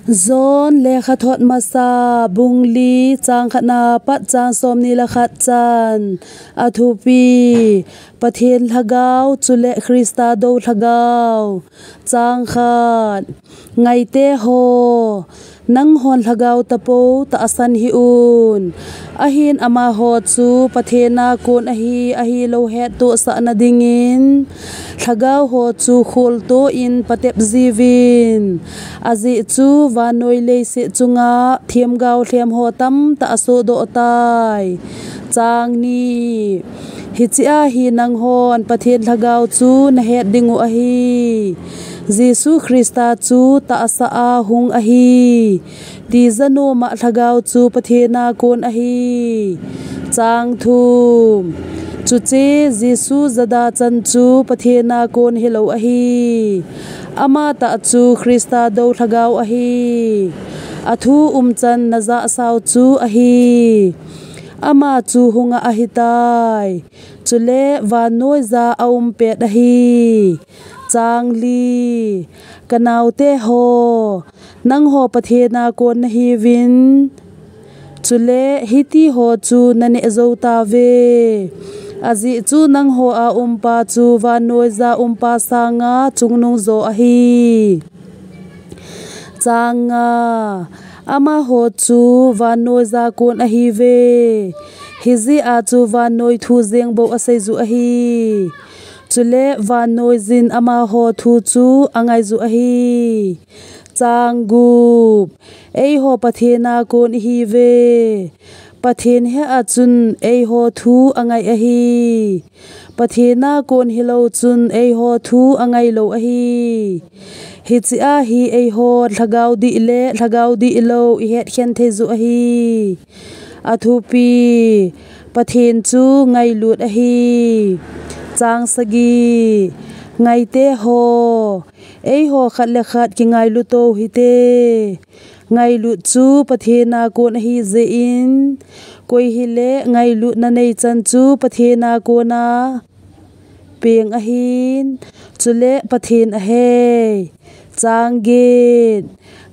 zon le khathot masa bungli chang khana pat chang somni la khat chan athupi pathen lhagaw chule Krista do lhagaw chang khat ngaite ho nang hon lhagaw tapo ta asan hi un ahin ama ho chu pathena kon ahi lo het to sa na dingin lhagaw ho chu khol to in patep jiwin azi chu vanoi le se chunga thiam gaw thiam ho tam ta aso do tai chang ni hichia hi nang hon pathen lhagaw chu na het dingu ahi Jesu Krista chu ta asa a hung ahi ti zano ma lhagaw chu pathena kon ahi chang thum chu che Jesu zada chan chu pathena kon helo ahi ama ta chu Krista do lhagaw ahi athu chan naza saw chu ahi ama chu hunga ahitai chule vanoi za aum pe dahi changli kanaute ho nang ho pathena kon hi win chule hiti ho chu nane zota ve azi chu nang ho a umpa chu vanoi za umpa sanga chungnung zo ahi changa ama ho chu vanoi za kon ahi ve hizi a chu vanoi thu zeng bo asai zu ahi chule vanoi zin ama ho thu chu angai zu ahi changup ei ho pathena kon hi ve pathen he achun ei ho thu angai ahi pathena kon hilo chun ei ho thu angai lo ahi hichia hi ei ho lhagaw di lo I het khen the zu ahi athupi pathen chu ngai lut ahi chang sagi ngai te ho ei ho khat le khat ki ngai lu to hi te ngai lu chu pathena kon hi ze in koi hi le ngai lu na nei chan chu pathena kona peng ahin chule pathen a he changgit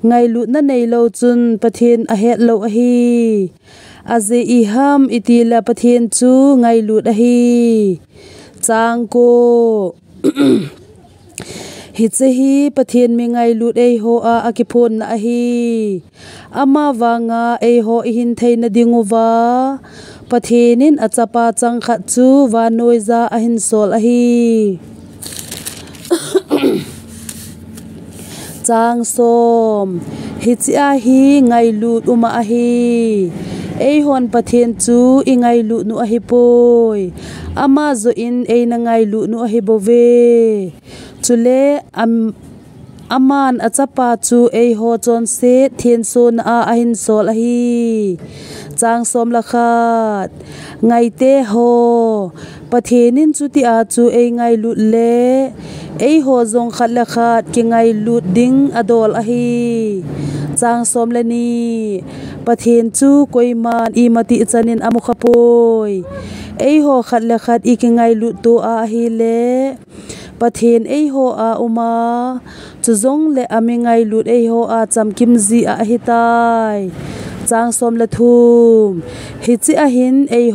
ngai lu na nei lo chun pathen a het lo ahi aze I ham itila pathen chu ngai lu ahi changko hichehi pathen mi ngai lu ei ho a akipon na ahi ama wanga ei ho hin theina dinguwa pathenin achapa changkhat chu vanoi za ahin sol ahi chang som hichia hi ngai lu uma ahi ei hon pathen chu I ngai lu nu ahi poi ama zo in ei na ngai lu nu ahi bove chule aman achapa chu ei ho chon se thien son a ahin sol ahi chang som la khat ngai te ho pathenin chu ti a chu ei ngai lu le ei ho zong khat la khat ki ngai lu ding adol ahi chang som la ni pathen chu koiman I mati chanin amu khapoi ei ho khat la khat I ki ngai lu to a hi le pathen ei ho a uma chu zong le ami ngai lu ei ho a cham kim ji a hi tai chang som la thum hichi a hin ei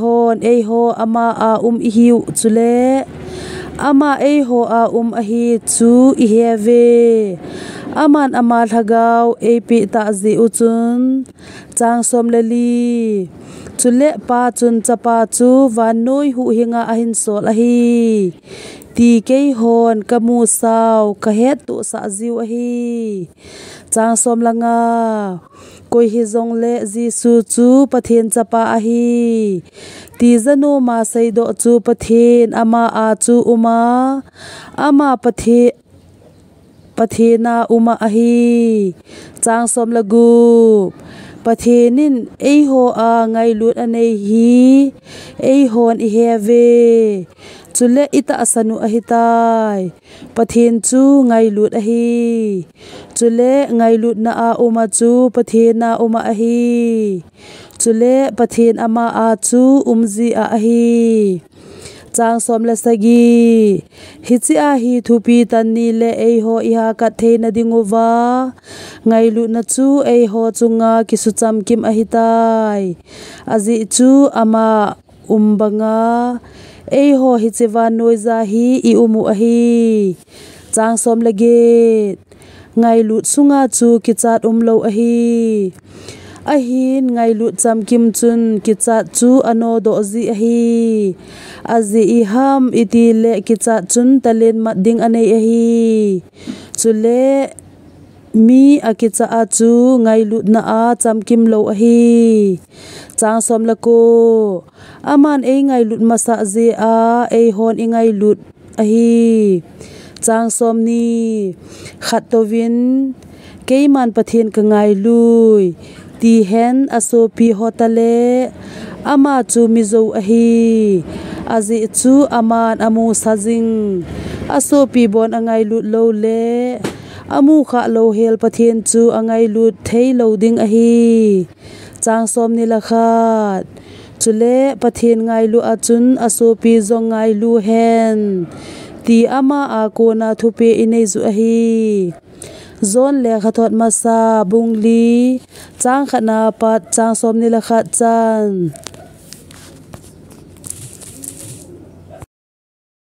ho ama a hiu chule ama ei ho a ahi chu I heve aman ama thagaw ei pi ta ji uchun chang som lali chule pa chun chapa chu vanoi hu hinga ahin sol ahi ti kei hon kamu saw ka het tu sa jiu ahi chang som langa koi hi zong le Jesu chu pathen chapa ahi ti zano ma sei do chu pathen ama a chu uma ama pathena uma ahi chang som lagu pathenin ei ho a ngai lut anei hi ei hon I heve chule ita asanu ahitai pathen chu ngai lut ahi chule ngai lut na a uma chu pathena uma ahi chule pathen ama a chu umji a ahi chang som la sagi hi chi a hi thupi tan ni le ei ho I ha ka theina dingowa ngai lu na chu ei ho chunga ki su cham kim a hi tai azi chu ama umbanga ei ho hi chewa noiza hi I umu a hi chang som lage ngai lu sunga chu ki chat lo a hi a hin ngai lu cham kim chun ki chat chu ano do zi a hi azi I ham iti le ki chat chun talen mat ding anei a hi chule mi akicha a chu ngai lu na a cham kim lo a hi chang som la ko aman ei ngai lut masa je a ei hon I ngai lut a hi chang som ni khat to win keiman pathian ka ngai lui ti hen asopi hotale ama chu mi zo a hi azi chu aman amu sajing asopi bon angai lut lo le amu kha lo hel pathian chu angai lut thei lo ding a hi chang som ni la khat chule pathian ngai lu achun asopi zong ngai lu hen ti ama a ko na thupe inei zu a hi zon le khathot masa bungli chang khana pat chang som ni la khat chan